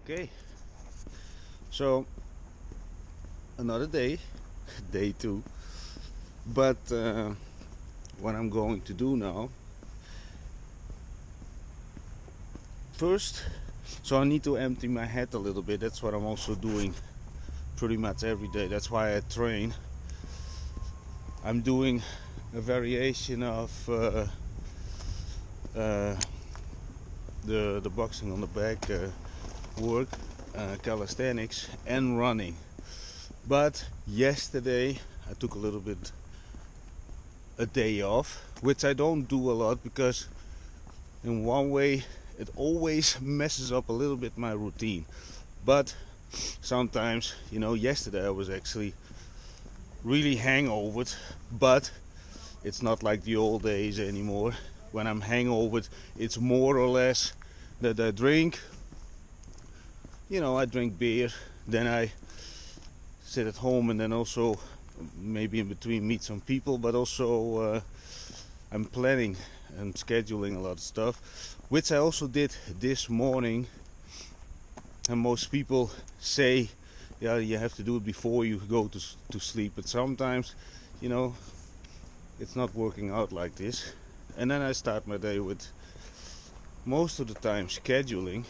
Okay, so another day, day two. But what I'm going to do now, first, so I need to empty my head a little bit. That's what I'm also doing pretty much every day. That's why I train. I'm doing a variation of the boxing on the back work, calisthenics, and running. But yesterday I took a little bit a day off, which I don't do a lot because in one way it always messes up a little bit my routine. But sometimes, yesterday I was actually really hangovered, but it's not like the old days anymore. When I'm hangovered, it's more or less that I drink, I drink beer, then I sit at home, and then also maybe in between meet some people, but also I'm planning and scheduling a lot of stuff, which I also did this morning. And most people say, yeah, you have to do it before you go to sleep, but sometimes, it's not working out like this. And then I start my day with, most of the time, scheduling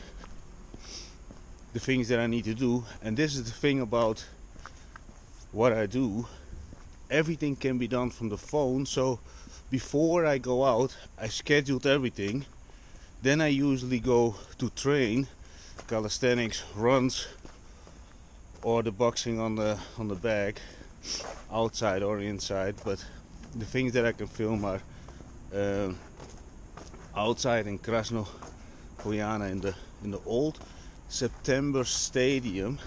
the things that I need to do. And this is the thing about what I do. Everything can be done from the phone, so before I go out I scheduled everything. Then I usually go to train calisthenics, runs, or the boxing on the bag, outside or inside. But the things that I can film are outside in Krasno Poljana in the old September Stadium.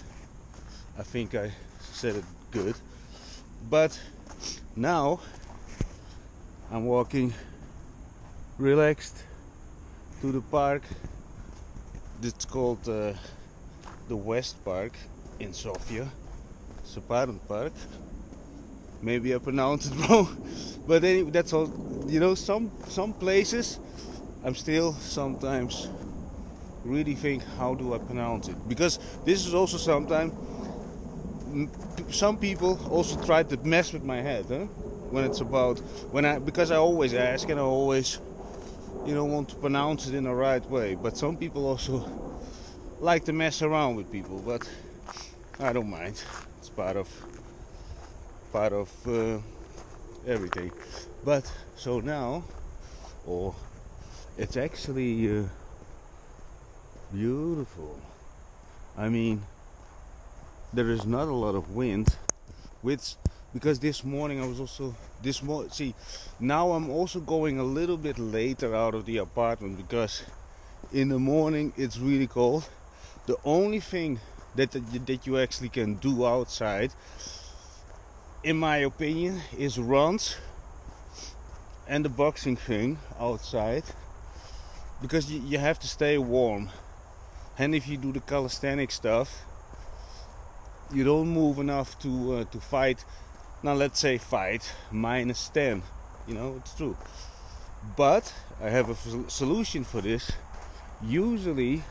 I think I said it good. But now I'm walking relaxed to the park. It's called the West Park in Sofia. It's a park. Maybe I pronounced it wrong, but anyway, that's all. Some places I'm still sometimes really think, how do I pronounce it? Because this is also sometimes some people also try to mess with my head, when it's about because I always ask and I always want to pronounce it in the right way. But some people also like to mess around with people, but I don't mind. It's part of everything. But so now, it's actually beautiful. I mean, there is not a lot of wind, because this morning I was also see, now I'm also going a little bit later out of the apartment because in the morning it's really cold. The only thing that you actually can do outside, in my opinion, is runs and the boxing thing outside, because you have to stay warm. And if you do the calisthenic stuff, you don't move enough to fight. Now let's say fight -10. It's true. But I have a solution for this. Usually,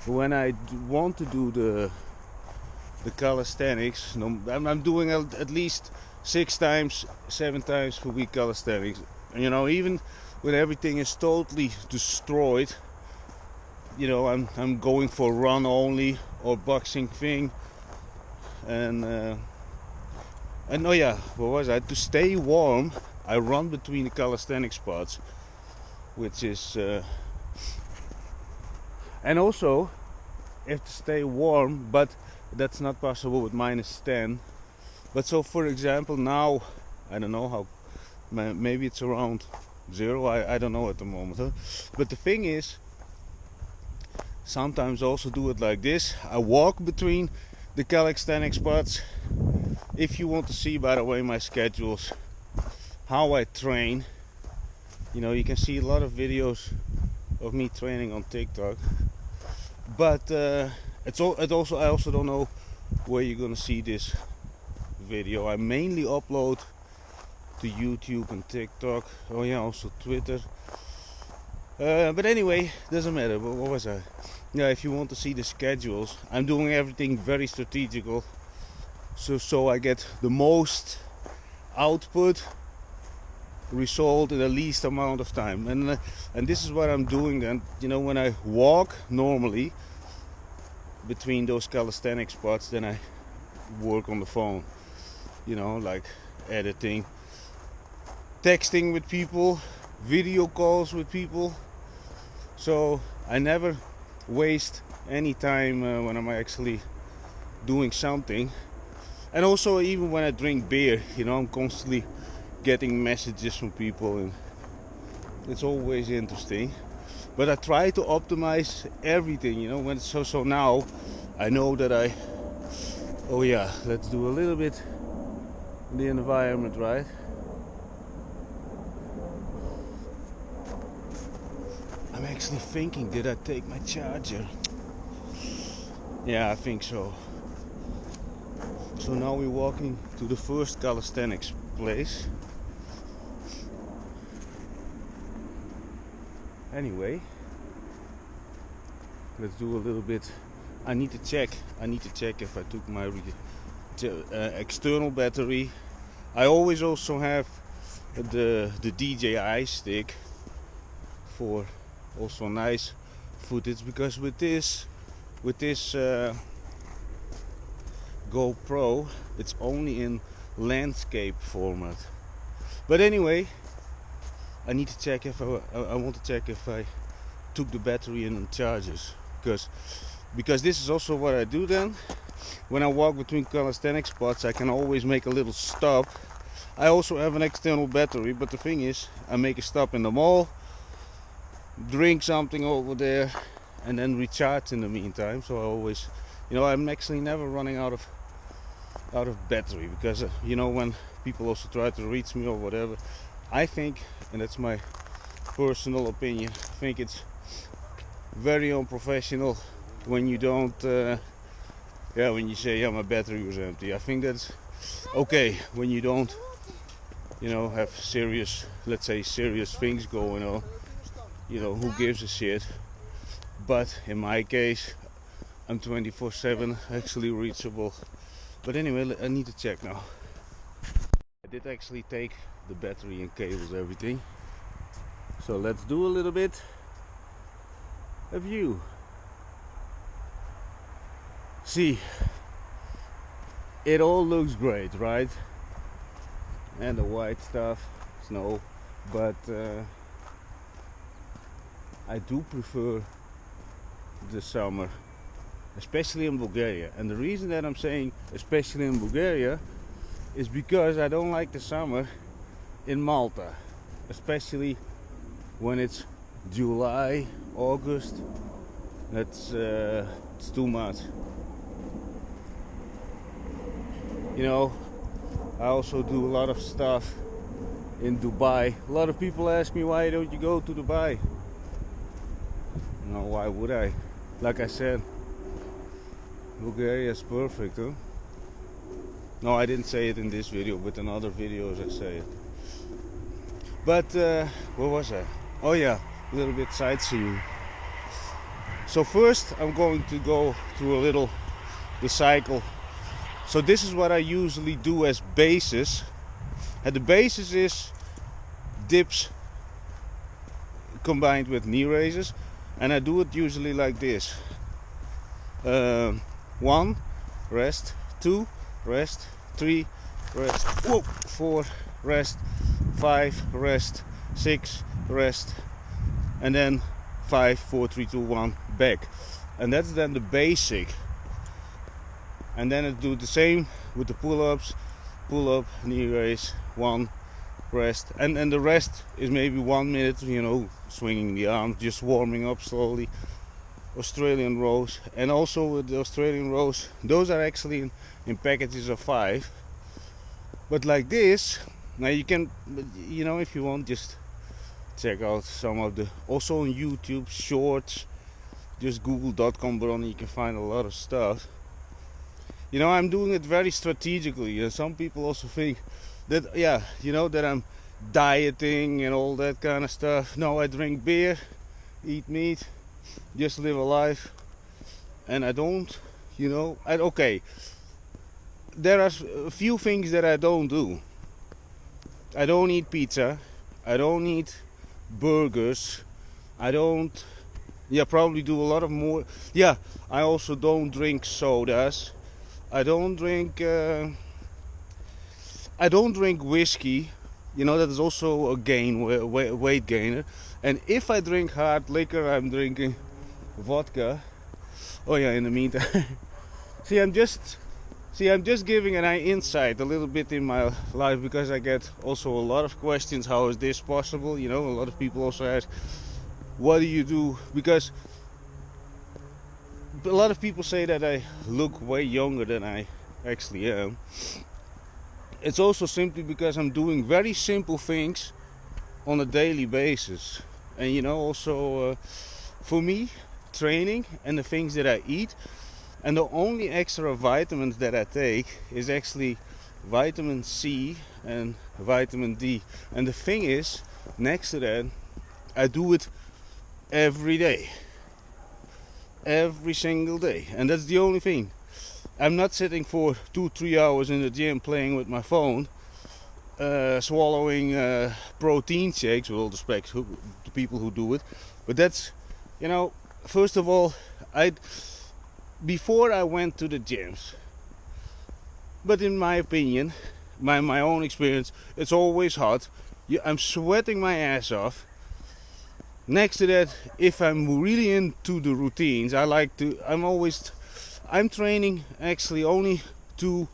when I want to do the calisthenics, I'm doing at least 6 times, 7 times per week calisthenics. Even when everything is totally destroyed, I'm going for run only or boxing thing. And oh yeah, what was I? To stay warm, I run between the calisthenic spots, which is and also have to stay warm, but that's not possible with -10. But so, for example, now I don't know how, maybe it's around 0. I don't know at the moment. But the thing is, sometimes also do it like this. I walk between the calisthenic spots. If you want to see, by the way, my schedules, how I train, you can see a lot of videos of me training on TikTok. But I also don't know where you're gonna see this video. I mainly upload to YouTube and TikTok. Oh yeah, also Twitter. But anyway, doesn't matter. What was I? yeah, if you want to see the schedules, I'm doing everything very strategical, so I get the most output result in the least amount of time. And this is what I'm doing then. You know, when I walk normally between those calisthenic spots, then I work on the phone, you know, like editing, texting with people, video calls with people. So I never waste any time when I'm actually doing something. And also, even when I drink beer, you know, I'm constantly getting messages from people, and it's always interesting. But I try to optimize everything, you know. So now I know that oh yeah, let's do a little bit the environment, right? I'm actually thinking, did I take my charger? Yeah, I think so. So now we're walking to the first calisthenics place. Anyway, let's do a little bit. I need to check if I took my external battery. I always also have the DJI stick for also nice footage, because with this GoPro, it's only in landscape format. But anyway, I need to check if I want to check if I took the battery in on charges, because this is also what I do then. When I walk between calisthenic spots, I can always make a little stop. I also have an external battery, but the thing is, I make a stop in the mall, drink something over there, and then recharge in the meantime. So I always, you know, I'm actually never running out of battery, because you know, when people also try to reach me or whatever, I think, and that's my personal opinion, I think it's very unprofessional when you don't when you say, yeah, my battery was empty. I think that's okay when you don't, you know, have serious, let's say serious things going on, you know, who gives a shit. But in my case, I'm 24/7 actually reachable. But anyway, I need to check now. I did actually take the battery and cables, everything. So let's do a little bit of view. See, it all looks great, right? And the white stuff, snow, but I do prefer the summer, especially in Bulgaria. And the reason that I'm saying especially in Bulgaria is because I don't like the summer in Malta, especially when it's July, August. That's it's too much. You know, I also do a lot of stuff in Dubai. A lot of people ask me, why don't you go to Dubai? No, why would I? Like I said, Bulgaria is perfect, huh? No, I didn't say it in this video, but in other videos I say it. But where was I? Oh yeah, a little bit sightseeing. So first I'm going to go through a little the cycle. So this is what I usually do as bases. And the basis is dips combined with knee raises. And I do it usually like this. 1, rest, 2, rest, 3, rest, 4, rest, 5, rest, 6, rest, and then 5, 4, 3, 2, 1, back. And that's then the basic. And then I do the same with the pull-ups, pull up, knee raise, 1, rest, and the rest is maybe 1 minute, you know, swinging the arms, just warming up slowly. Australian rows, and also with the Australian rows, those are actually in packages of 5. But like this, now you can, you know, if you want, just check out some of the, also on YouTube shorts, just google.com, but you can find a lot of stuff. You know, I'm doing it very strategically, and some people also think that, yeah, you know, that I'm dieting and all that kind of stuff. No, I drink beer, eat meat, just live a life and I don't, okay, there are a few things that I don't do. I don't eat pizza, I don't eat burgers, I don't, probably do a lot of more. I also don't drink sodas. I don't drink whiskey. That is also a weight gainer. And if I drink hard liquor, I'm drinking vodka. Oh yeah, in the meantime. I'm just giving an insight a little bit in my life, because I get also a lot of questions. How is this possible? A lot of people also ask, what do you do? Because a lot of people say that I look way younger than I actually am. It's also simply because I'm doing very simple things on a daily basis. And also for me, training and the things that I eat, and the only extra vitamins that I take is actually vitamin C and vitamin D. And the thing is, next to that, I do it every day. Every single day. And that's the only thing. I'm not sitting for 2-3 hours in the gym playing with my phone, swallowing protein shakes, with all respect to people who do it. But that's, first of all, before I went to the gyms, but in my opinion, my own experience, it's always hot. I'm sweating my ass off. Next to that, if I'm really into the routines, I'm training actually only to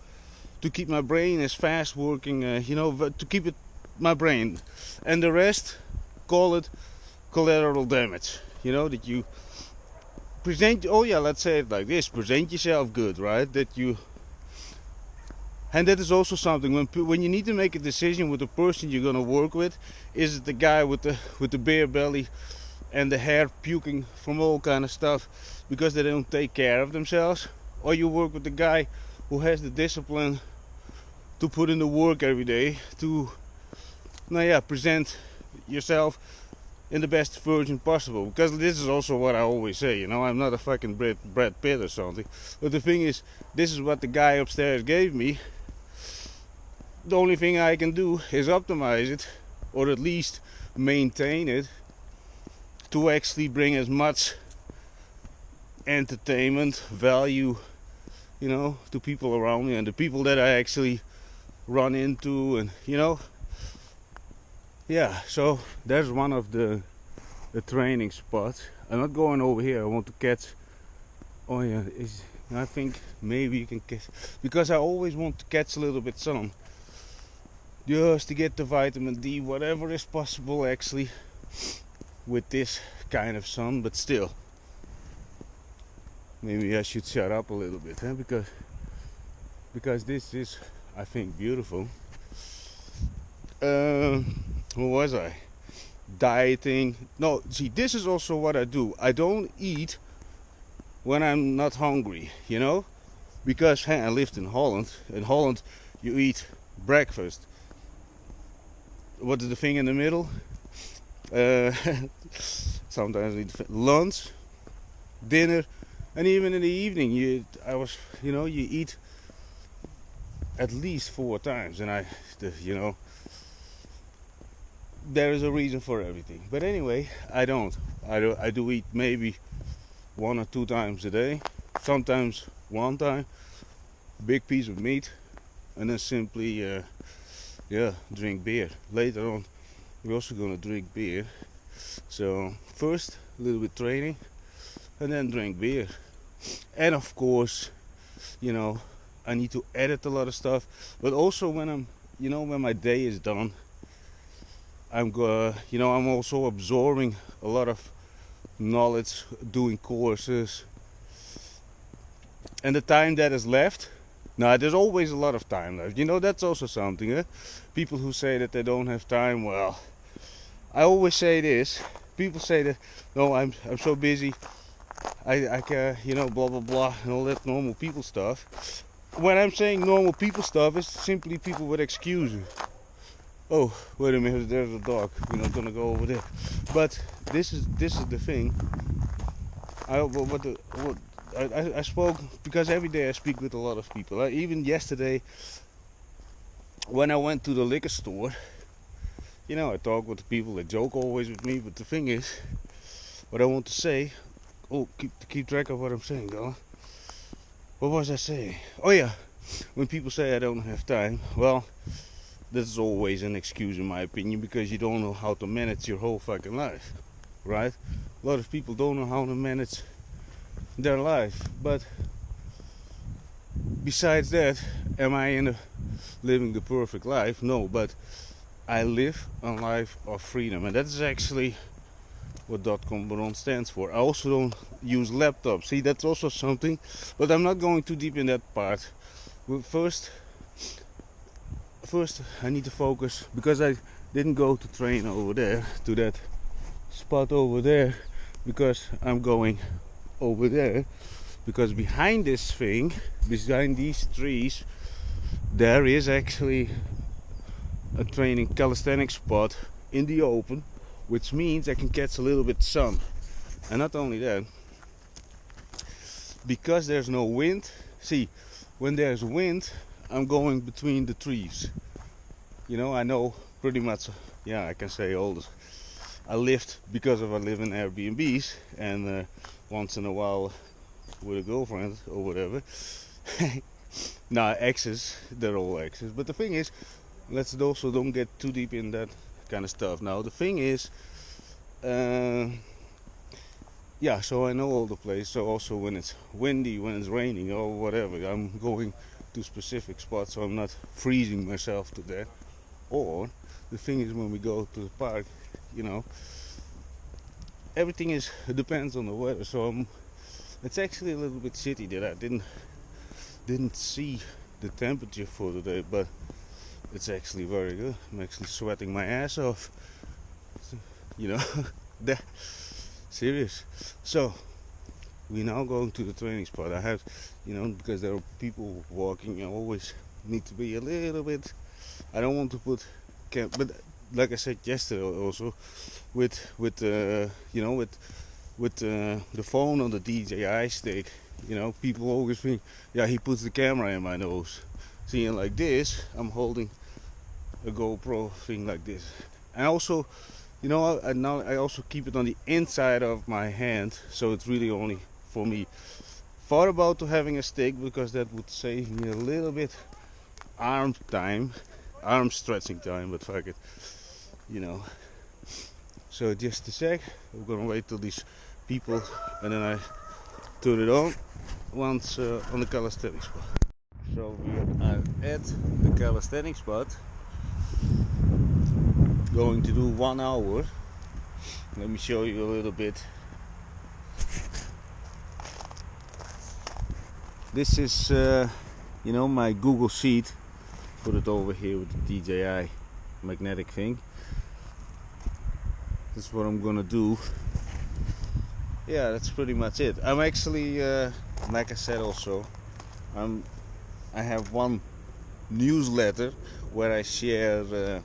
keep my brain as fast working, to keep it my brain, and the rest, call it collateral damage. That you present. Let's say it like this: present yourself good, right? And that is also something when you need to make a decision with the person you're gonna work with. Is it the guy with the bare belly and the hair puking from all kind of stuff because they don't take care of themselves, or you work with the guy who has the discipline to put in the work every day to present yourself in the best version possible? Because this is also what I always say, I'm not a fucking Brad Pitt or something, but the thing is, this is what the guy upstairs gave me. The only thing I can do is optimize it, or at least maintain it, to actually bring as much entertainment value, to people around me and the people that I actually run into, and so there's one of the training spots. I'm not going over here. I want to catch. I think maybe you can catch, because I always want to catch a little bit sun, just to get the vitamin D, whatever is possible actually with this kind of sun. But still, maybe I should shut up a little bit, because this is, I think, beautiful. Who was I? Dieting. No, see, this is also what I do. I don't eat when I'm not hungry, because I lived in Holland. In Holland, you eat breakfast. What is the thing in the middle? Sometimes I eat lunch, dinner, and even in the evening, you eat at least 4 times, and there is a reason for everything. But anyway, I do eat maybe 1 or 2 times a day, sometimes 1 time, big piece of meat, and then simply drink beer. Later on, we're also gonna drink beer. So first a little bit training, and then drink beer. And of course, I need to edit a lot of stuff, but also when my day is done, I'm also absorbing a lot of knowledge, doing courses, and the time that is left. Now, there's always a lot of time left. That's also something. People who say that they don't have time. Well, I always say this. People say that, no, I'm so busy. I can, blah blah blah, and all that normal people stuff. When I'm saying normal people stuff, it's simply people with excuses. Oh, wait a minute, there's a dog. We're not gonna go over there. But this is the thing. I spoke, because every day I speak with a lot of people. Even yesterday, when I went to the liquor store, you know, I talk with the people. They joke always with me. But the thing is, what I want to say. Oh, keep track of what I'm saying, though. What was I saying? Oh yeah, when people say I don't have time, well, that's always an excuse in my opinion, because you don't know how to manage your whole fucking life, right? A lot of people don't know how to manage their life. But besides that, am I living the perfect life? No, but I live a life of freedom, and that's actually what .com Baron stands for. I also don't use laptops. See, that's also something, but I'm not going too deep in that part. Well, first I need to focus, because I didn't go to train over there, to that spot over there, because I'm going over there, because behind this thing, behind these trees, there is actually a training calisthenics spot in the open, which means I can catch a little bit sun. And not only that, because there's no wind. See, when there's wind, I'm going between the trees. You know, I know pretty much. Yeah, I can say all this. I live in Airbnbs, and once in a while with a girlfriend or whatever. Nah, exes, they're all exes. But the thing is, let's also don't get too deep in that kind of stuff. Now, the thing is, yeah, so I know all the place. So also when it's windy, when it's raining or whatever, I'm going to specific spots, so I'm not freezing myself to death. Or the thing is, when we go to the park, you know, everything depends on the weather. So it's actually a little bit shitty that I didn't see the temperature for today, but it's actually very good. I'm actually sweating my ass off. You know, that serious. So we're now going to the training spot. I have, you know, because there are people walking, I always need to be a little bit. I don't want to put but like I said yesterday also, with you know, with the phone on the DJI stick, you know, people always think, yeah, he puts the camera in my nose. Seeing like this, I'm holding a GoPro thing like this, and also, you know, now I also keep it on the inside of my hand, so it's really only for me. Thought about to having a stick, because that would save me a little bit arm stretching time, but fuck it, you know. So just a sec, we're gonna wait till these people, and then I turn it on once on the calisthenics spot. So we are at the calisthenics spot, going to do 1 hour. Let me show you a little bit. This is you know, my Google Sheet. Put it over here with the DJI magnetic thing. This is what I'm gonna do. Yeah, that's pretty much it. I'm actually, like I said also, I have one newsletter where I share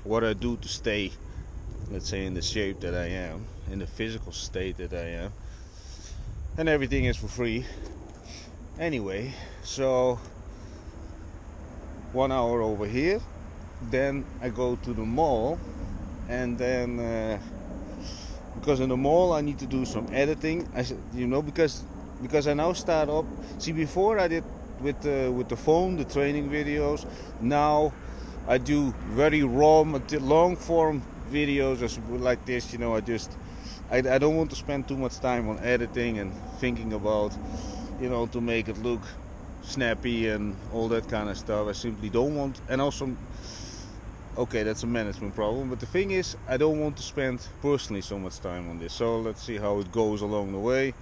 what I do to stay, let's say, in the shape that I am, in the physical state that I am, and everything is for free. Anyway, so 1 hour over here, then I go to the mall, and then because in the mall I need to do some editing. You know, because I now start up. See, before I did with the phone, the training videos. Now I do very raw, long form videos like this. You know, I don't want to spend too much time on editing and thinking about, you know, to make it look snappy and all that kind of stuff. I simply don't want. And also, okay, that's a management problem, but the thing is, I don't want to spend personally so much time on this. So let's see how it goes along the way.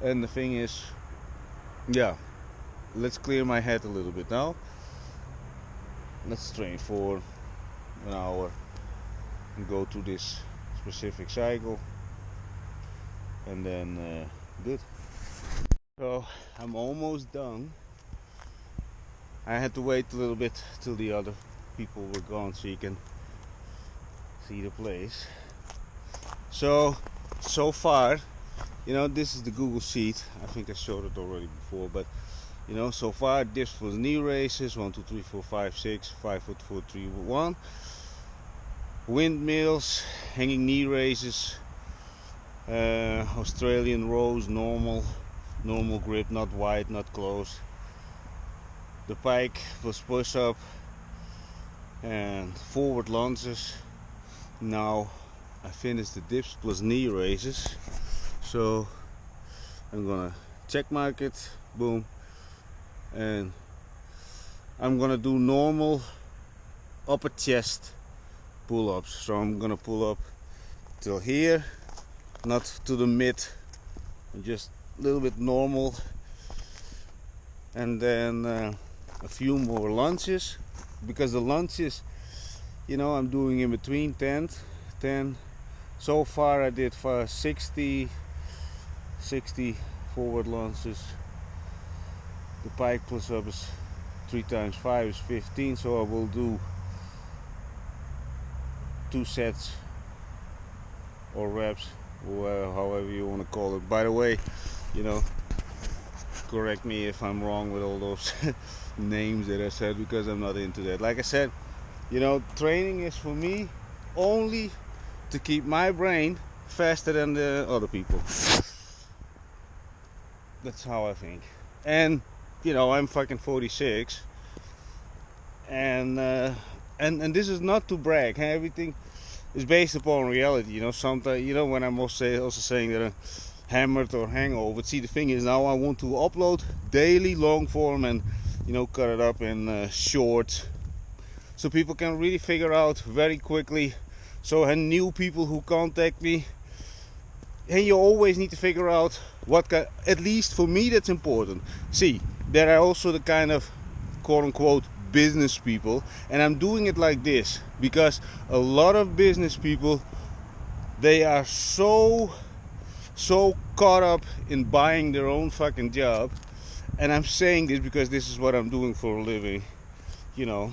And the thing is, yeah, let's clear my head a little bit now. Let's train for 1 hour and go to this specific cycle, and then good. So I'm almost done. I had to wait a little bit till the other people were gone so you can see the place. So far, you know, this is the Google Sheet. I think I showed it already before, but you know, so far dips was knee raises, 1 2 3 4 5 6, 5 foot 4 3 1, windmills, hanging knee raises, Australian rows, normal grip, not wide, not close. The pike was push up and forward lunges. Now I finished the dips plus knee raises, so I'm gonna check mark it, boom, and I'm gonna do normal upper chest pull-ups. So I'm gonna pull up till here, not to the mid, just a little bit normal, and then a few more lunges, because the lunges, you know, I'm doing in between 10. So far I did for 60 forward lunges. The pike plus up is 3 times 5 is 15, so I will do 2 sets or reps, or however you want to call it. By the way, you know, correct me if I'm wrong with all those names that I said, because I'm not into that. Like I said, you know, training is for me only to keep my brain faster than the other people. That's how I think. And you know, I'm fucking 46, and this is not to brag. Everything is based upon reality. You know, sometimes, you know, when I'm also saying that I'm hammered or hangover. See, the thing is, now I want to upload daily long form and, you know, cut it up in shorts, so people can really figure out very quickly. So, and new people who contact me, and you always need to figure out what kind, at least for me, that's important. See, there are also the kind of quote-unquote business people, and I'm doing it like this because a lot of business people, they are so caught up in buying their own fucking job. And I'm saying this because this is what I'm doing for a living, you know,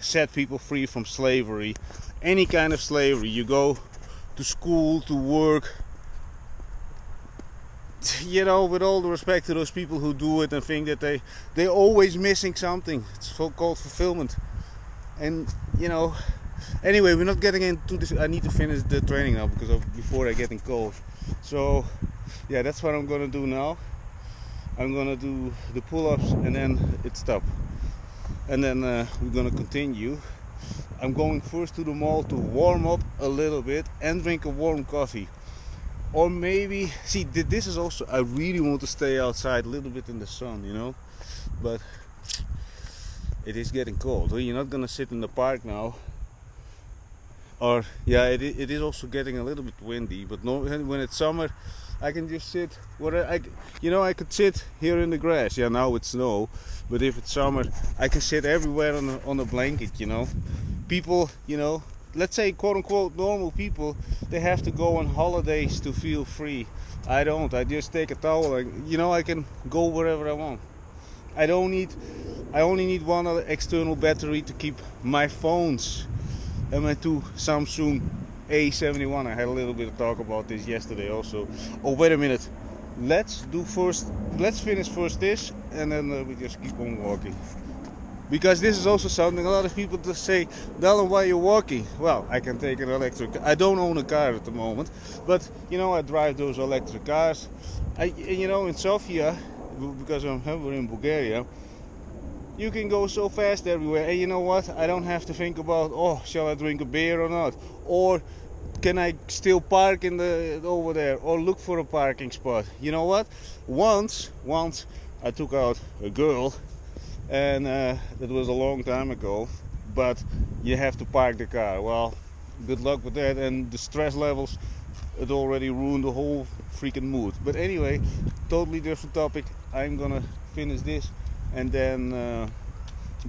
set people free from slavery, any kind of slavery. You go to school, to work, you know, with all the respect to those people who do it and think that they're always missing something. It's so-called fulfillment. And, you know, anyway, we're not getting into this. I need to finish the training now before I get in cold. So, yeah, that's what I'm gonna do now. I'm gonna do the pull-ups and then it's stop. And then we're gonna continue. I'm going first to the mall to warm up a little bit and drink a warm coffee. Or maybe, see, this is also, I really want to stay outside a little bit in the sun, you know, but it is getting cold. Well, you're not gonna sit in the park now. Or, yeah, it is also getting a little bit windy, but no, when it's summer, I can just sit where I could sit here in the grass. Yeah, now it's snow, but if it's summer, I can sit everywhere on a blanket, you know. People, you know, let's say quote-unquote normal people, they have to go on holidays to feel free. I don't. I just take a towel and, you know, I can go wherever I want. I only need one other external battery to keep my phones and my 2 Samsung A71. I had a little bit of talk about this yesterday also. Oh, wait a minute. Let's finish first this, and then we just keep on walking. Because this is also something a lot of people just say, Dylan, why are you walking? Well, I can take an electric. I don't own a car at the moment, but you know, I drive those electric cars. You know, in Sofia, because we're in Bulgaria, you can go so fast everywhere, and you know what? I don't have to think about, oh, shall I drink a beer or not, or can I still park over there, or look for a parking spot. You know what? Once I took out a girl. And that was a long time ago, but you have to park the car. Well, good luck with that, and the stress levels, it already ruined the whole freaking mood. But anyway, totally different topic. I'm gonna finish this, and then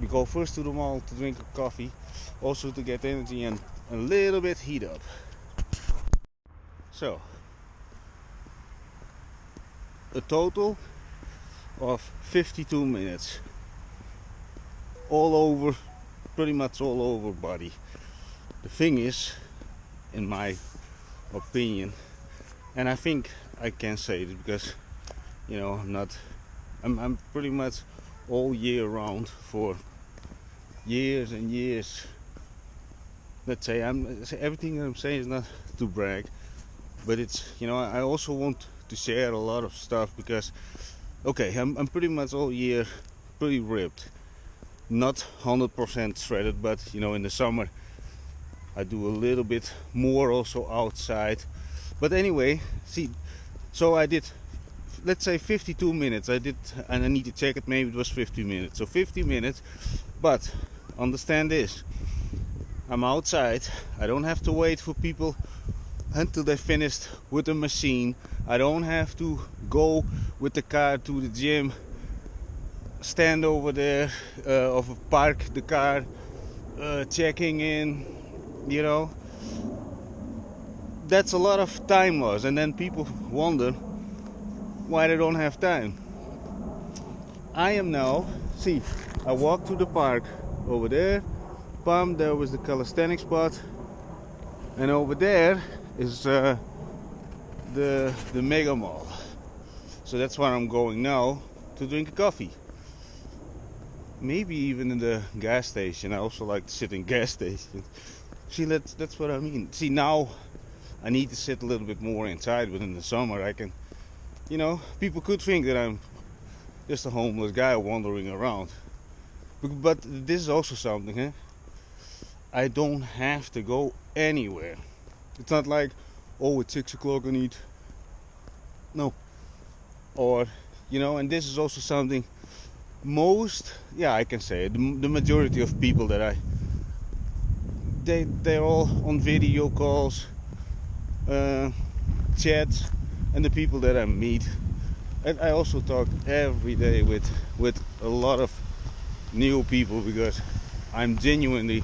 we go first to the mall to drink a coffee, also to get energy and a little bit heat up. So, a total of 52 minutes. All over, pretty much all over body. The thing is, in my opinion, and I think I can't say it because, you know, I'm pretty much all year round for years and years. Let's say everything I'm saying is not to brag, but it's, you know, I also want to share a lot of stuff because, okay, I'm pretty much all year pretty ripped, not 100% shredded, but you know, in the summer I do a little bit more also outside. But anyway, see, so I did, let's say 52 minutes I did, and I need to check it, maybe it was 50 minutes, so 50 minutes. But understand this, I'm outside, I don't have to wait for people until they finished with the machine. I don't have to go with the car to the gym, stand over there, or park the car, checking in, you know. That's a lot of time loss, and then people wonder why they don't have time. I am now, see, I walked to the park over there, bam, there was the calisthenic spot, and over there is the mega mall. So that's where I'm going now to drink a coffee. Maybe even in the gas station. I also like to sit in gas stations. See, that's what I mean. See, now I need to sit a little bit more inside, but in the summer I can, you know, people could think that I'm just a homeless guy wandering around. But this is also something, huh? I don't have to go anywhere. It's not like, oh, it's 6 o'clock, I need, no. Or, you know, and this is also something most, yeah, I can say it, the majority of people that they're all on video calls, chats, and the people that I meet. And I also talk every day with a lot of new people because I'm genuinely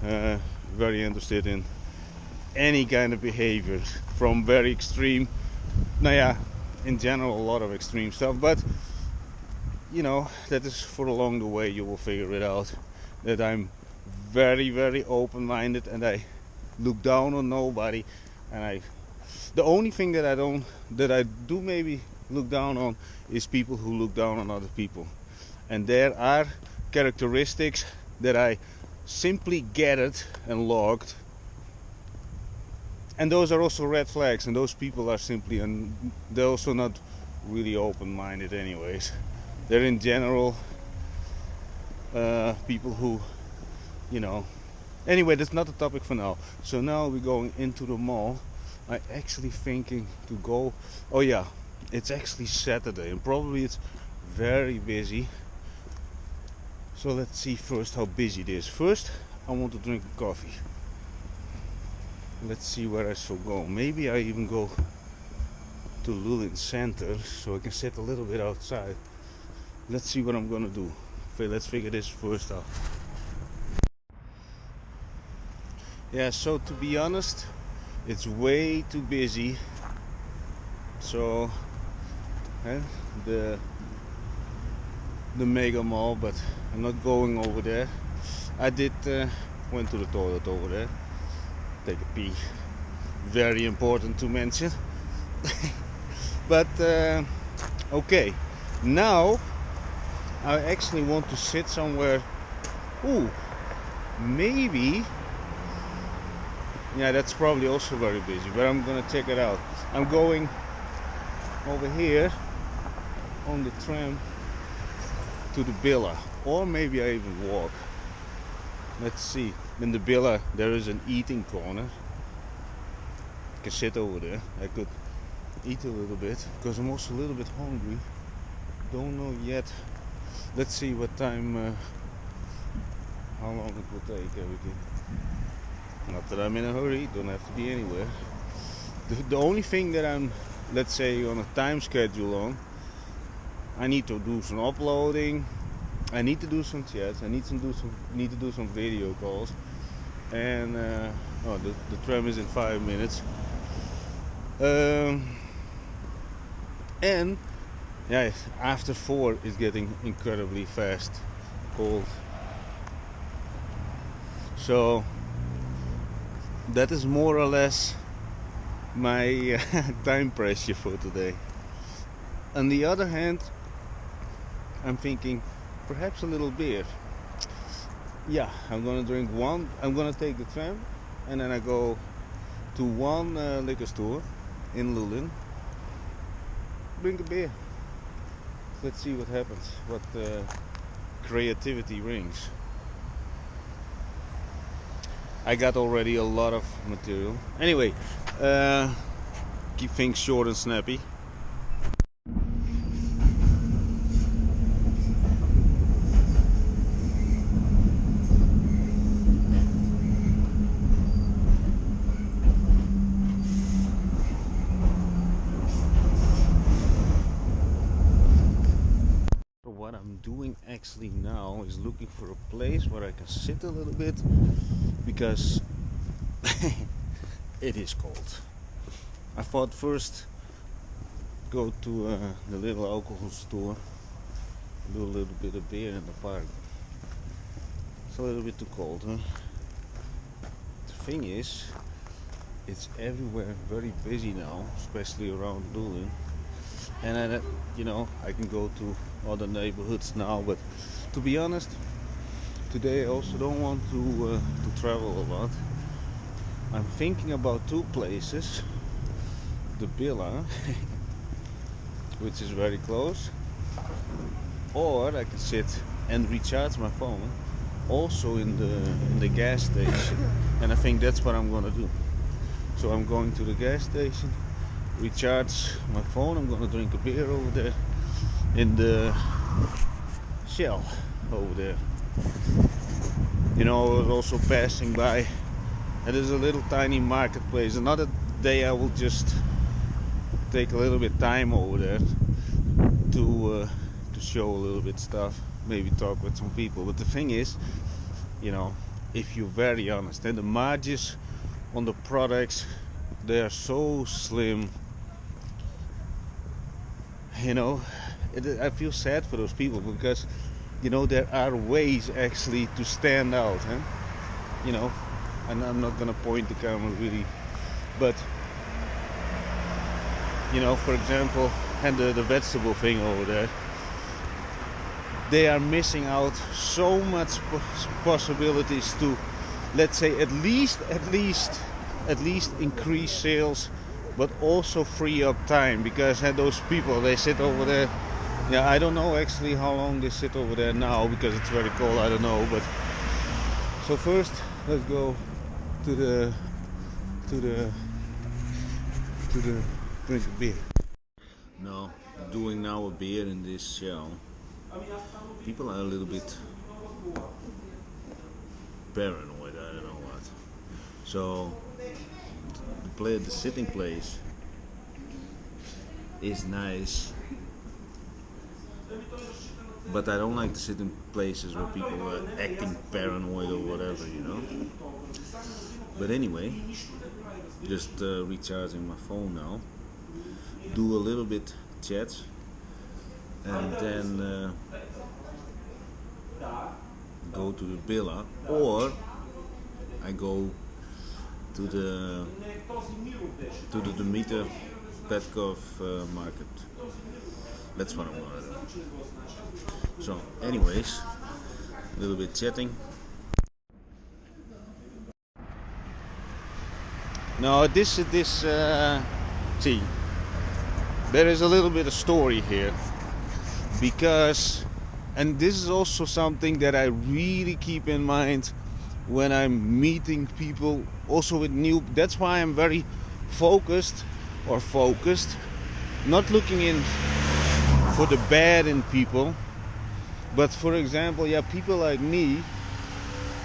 very interested in any kind of behaviors, from very extreme, now yeah, in general a lot of extreme stuff, but you know, that is for along the way you will figure it out, that I'm very, very open-minded and I look down on nobody. And the only thing that I do maybe look down on is people who look down on other people. And there are characteristics that I simply gathered and logged, and those are also red flags, and those people are simply, and they're also not really open-minded anyways. They're in general people who, you know. Anyway, that's not the topic for now. So now we're going into the mall. I'm actually thinking to go, oh yeah, it's actually Saturday and probably it's very busy. So let's see first how busy it is. First, I want to drink coffee. Let's see where I shall go. Maybe I even go to Lulin Center so I can sit a little bit outside. Let's see what I'm gonna do. Okay, let's figure this first out. Yeah, so to be honest, it's way too busy. So the mega mall, but I'm not going over there. I did went to the toilet over there, take a pee. Very important to mention. But okay, now I actually want to sit somewhere. Ooh, maybe. Yeah, that's probably also very busy, but I'm gonna check it out. I'm going over here on the tram to the Villa, or maybe I even walk. Let's see. In the Villa there is an eating corner. I can sit over there. I could eat a little bit because I'm also a little bit hungry. Don't know yet. Let's see what time, how long it will take everything. Not that I'm in a hurry, don't have to be anywhere. The only thing that I'm, let's say, on a time schedule on, I need to do some uploading, I need to do some chats, I need to do some video calls, and oh, the tram is in 5 minutes. And yeah, after 4 it's getting incredibly fast cold. So that is more or less my time pressure for today. On the other hand, I'm thinking perhaps a little beer. Yeah, I'm gonna drink one. I'm gonna take the tram, and then I go to one liquor store in Lublin. Drink a beer. Let's see what happens. What creativity brings. I got already a lot of material. Anyway, keep things short and snappy. What I'm doing actually now is looking for a place where I can sit a little bit, because it is cold. I thought first go to the little alcohol store, do a little bit of beer in the park. It's a little bit too cold, huh? The thing is, it's everywhere very busy now, especially around Lublin. And I, I can go to other neighborhoods now, but to be honest, today I also don't want to travel a lot. I'm thinking about two places: the Villa, which is very close, or I can sit and recharge my phone also in the gas station, and I think that's what I'm gonna do. So I'm going to the gas station, recharge my phone. I'm gonna drink a beer over there in the Shell over there. I was also passing by, and there's a little tiny marketplace. Another day I will just take a little bit time over there to show a little bit stuff, maybe talk with some people. But the thing is, if you're very honest, and the margins on the products, they are so slim. I feel sad for those people, because there are ways actually to stand out, huh? And I'm not gonna point the camera really, but for example, and the vegetable thing over there, they are missing out so much possibilities to, let's say, at least increase sales, but also free up time, because those people, they sit over there. Yeah, I don't know actually how long they sit over there now, because it's very cold. I don't know, but so first let's go to the drink a beer. No, doing now a beer in this Shell. People are a little bit paranoid. I don't know what. So the sitting place is nice, but I don't like to sit in places where people are acting paranoid or whatever, But anyway, just recharging my phone now. Do a little bit chat, and then go to the Villa, or I go to the Demeter Petkov market. That's what I'm gonna do. So, anyways, a little bit chatting. Now see, there is a little bit of story here, because, and this is also something that I really keep in mind when I'm meeting people, also with new. That's why I'm very focused, not looking in for the bad in people, but for example, people like me,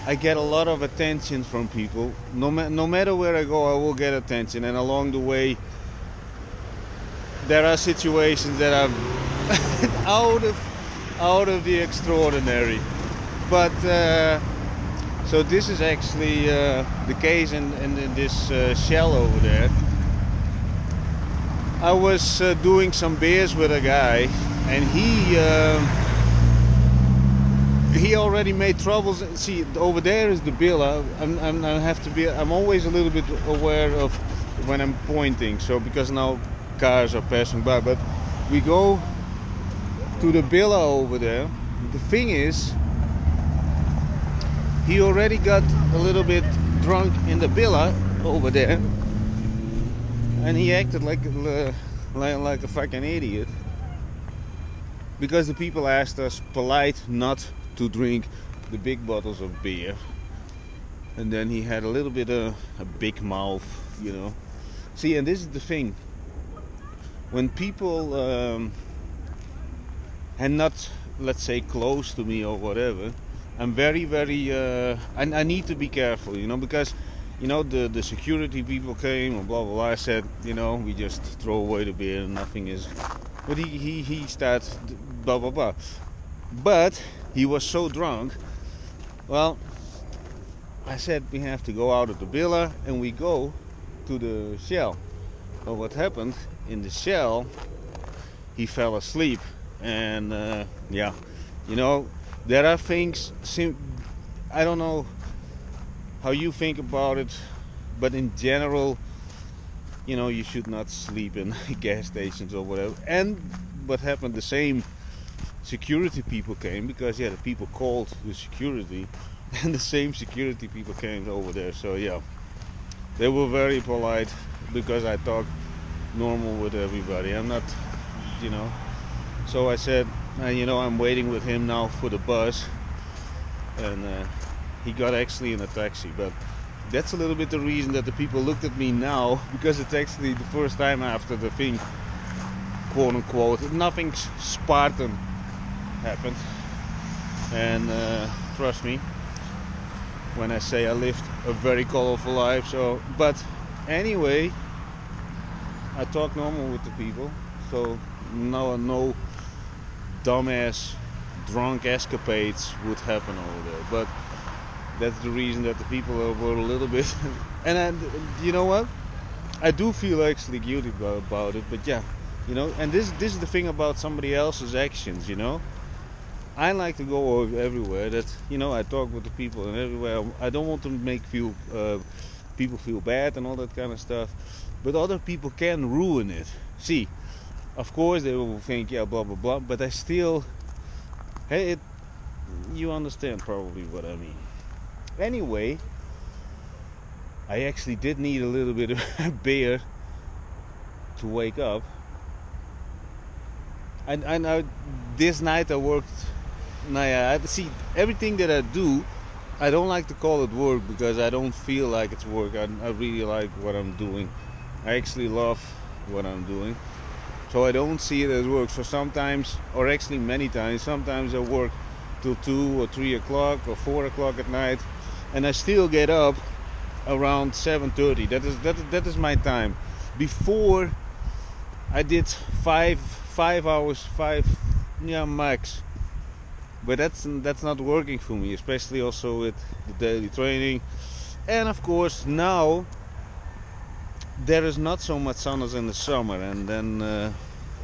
I get a lot of attention from people. No matter where I go, I will get attention, and along the way, there are situations that are out of the extraordinary. But so this is actually the case in this Shell over there. I was doing some beers with a guy, and he already made troubles. See, over there is the Villa. I'm always a little bit aware of when I'm pointing, so because now cars are passing by, but we go to the villa over there. The thing is, he already got a little bit drunk in the villa over there, and he acted like a fucking idiot, because the people asked us polite not to drink the big bottles of beer, and then he had a little bit of a big mouth, you know. See, and this is the thing, when people are not, let's say, close to me or whatever, I'm very I need to be careful, you know, because you know the security people came and blah blah blah. I said, you know, we just throw away the beer and nothing is, but he started blah blah blah, but he was so drunk. Well, I said we have to go out of the villa and we go to the shell. Well, what happened in the shell, he fell asleep, and yeah, you know, there are things, I don't know how you think about it, but in general, you know, you should not sleep in gas stations or whatever. And what happened, the same security people came, because yeah, the people called the security, and the same security people came over there. So yeah, they were very polite, because I talk normal with everybody. I'm not, you know. So I said, you know, I'm waiting with him now for the bus, and he got actually in a taxi. But that's a little bit the reason that the people looked at me now, because it's actually the first time after the thing, quote unquote, nothing Spartan happened. And trust me when I say I lived a very colorful life. So, but anyway, I talk normal with the people, so no dumbass drunk escapades would happen over there. But that's the reason that the people were a little bit and you know what, I do feel actually guilty about it, but yeah, you know. And this is the thing about somebody else's actions, you know. I like to go everywhere that, you know, I talk with the people, and everywhere I don't want to make people feel bad and all that kind of stuff, but other people can ruin it. See, of course they will think, yeah, blah blah blah, but I still, hey, you understand probably what I mean. Anyway, I actually did need a little bit of beer to wake up. And this night I worked. I see, everything that I do, I don't like to call it work, because I don't feel like it's work. I really like what I'm doing. I actually love what I'm doing. So I don't see it as work. So sometimes, or actually many times, sometimes I work till 2 or 3 o'clock or 4 o'clock at night, and I still get up around 7:30. That is my time. Before I did 5 hours, max. But that's not working for me, especially also with the daily training. And of course now there is not so much sun as in the summer, and then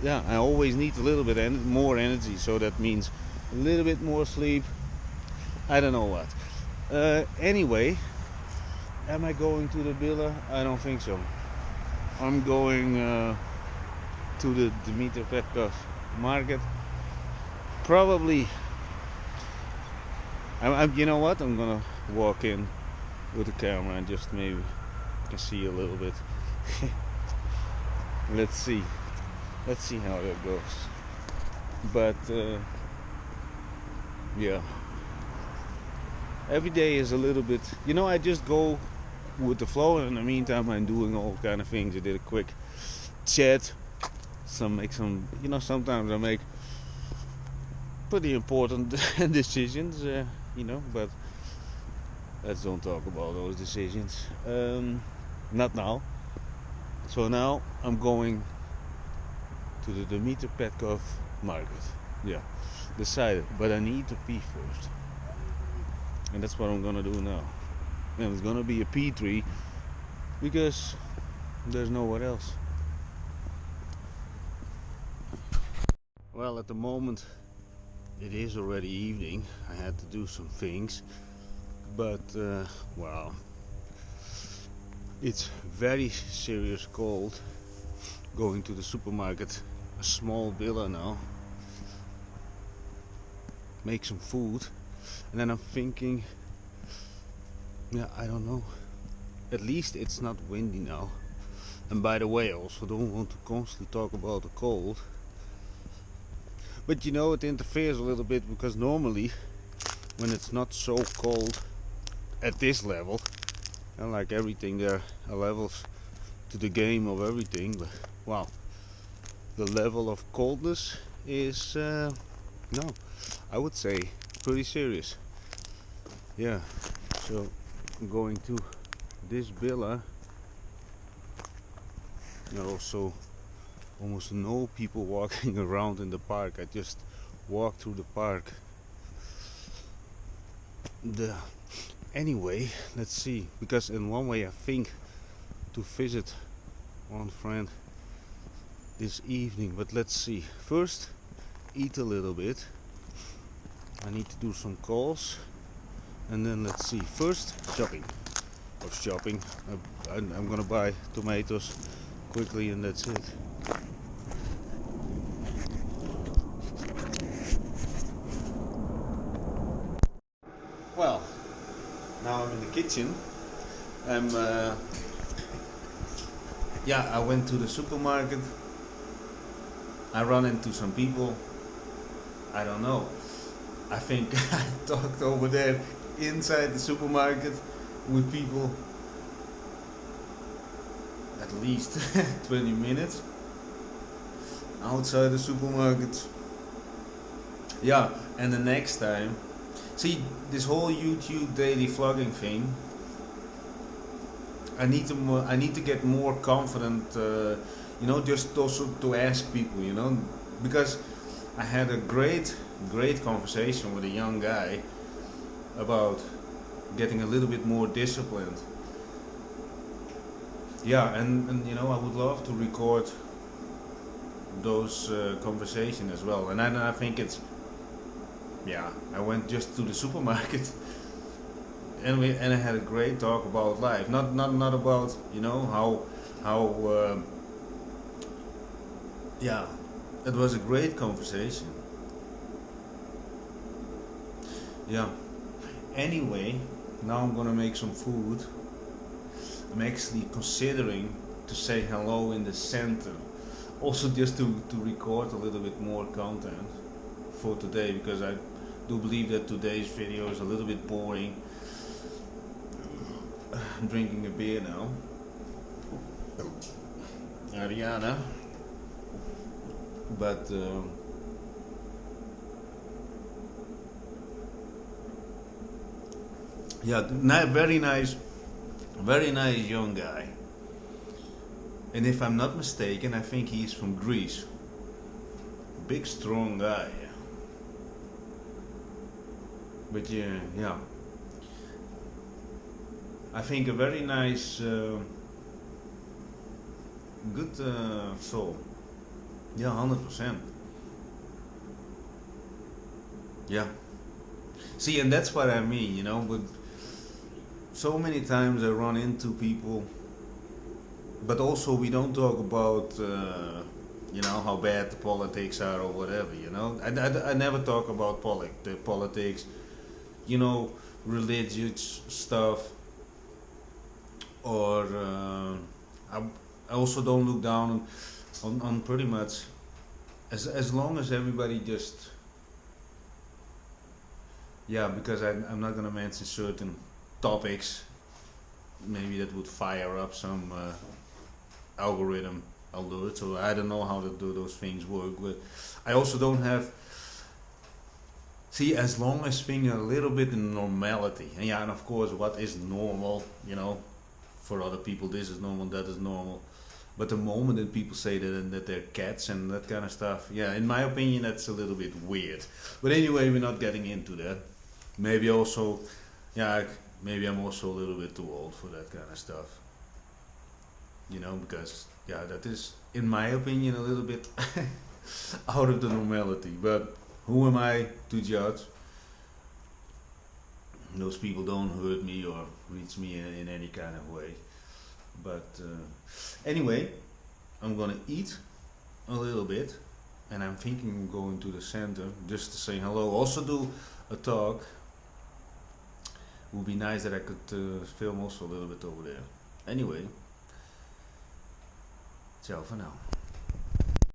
yeah, I always need a little bit more energy, so that means a little bit more sleep. I don't know what. Anyway, am I going to the villa? I don't think so. I'm going to the Dmitry Petkov market. Probably. You know what? I'm gonna walk in with the camera and just maybe can see a little bit. Let's see how that goes. But yeah, every day is a little bit, you know, I just go with the flow, and in the meantime I'm doing all kind of things. I did a quick chat, make some, you know, sometimes I make pretty important decisions, you know, but let's don't talk about those decisions. Not now. So now I'm going to the Dmitry Petkov market. Yeah, decided, but I need to pee first, and that's what I'm gonna do now. And it's gonna be a pee tree, because there's nowhere else. Well, at the moment it is already evening. I had to do some things, but well, It's very serious cold. Going to the supermarket, a small villa now, make some food, and then I'm thinking, yeah, I don't know. At least it's not windy now. And by the way, I also don't want to constantly talk about the cold. But you know, it interferes a little bit because normally, when it's not so cold at this level, and like everything, there are levels to the game of everything. But wow, the level of coldness is, no, I would say pretty serious. Yeah, so I'm going to this villa. There are also almost no people walking around in the park. I just walk through the park. Anyway, let's see, because in one way I think to visit one friend this evening, but let's see. First, eat a little bit. I need to do some calls, and then let's see. First, shopping. I'm gonna buy tomatoes quickly, and that's it. Well, now I'm in the kitchen. I went to the supermarket. I run into some people. I don't know. I think I talked over there inside the supermarket with people at least 20 minutes. Outside the supermarket. Yeah, and the next time, see, this whole YouTube daily vlogging thing, I need to get more confident, just also to ask people, because I had a great conversation with a young guy about getting a little bit more disciplined. Yeah, and I would love to record those conversations as well. And I think it's, I went just to the supermarket and I had a great talk about life. Not about how it was a great conversation. Yeah. Anyway, now I'm gonna make some food. I'm actually considering to say hello in the center. Also just to record a little bit more content for today, because I do believe that today's video is a little bit boring. I'm drinking a beer now. Ariana. But very nice young guy. And if I'm not mistaken, I think he's from Greece. Big strong guy. But yeah. I think a very nice, good soul. Yeah, 100%. Yeah. See, and that's what I mean, but so many times I run into people, but also we don't talk about, how bad the politics are or whatever, I never talk about the politics, religious stuff, or I also don't look down on pretty much, as long as everybody just, because I'm not gonna mention certain topics, maybe that would fire up some algorithm alert, so I don't know how to do those things work, but I also don't have, see, as long as things are a little bit in normality, and of course what is normal, for other people this is normal, that is normal, but the moment that people say that they're cats and that kind of stuff, in my opinion that's a little bit weird. But anyway, we're not getting into that. Maybe also, maybe I'm also a little bit too old for that kind of stuff, because that is, in my opinion, a little bit out of the normality. But who am I to judge? Those people don't hurt me or reach me in any kind of way. But anyway, I'm gonna eat a little bit, and I'm thinking of going to the center just to say hello. Also do a talk. It would be nice that I could film also a little bit over there. Anyway, ciao for now.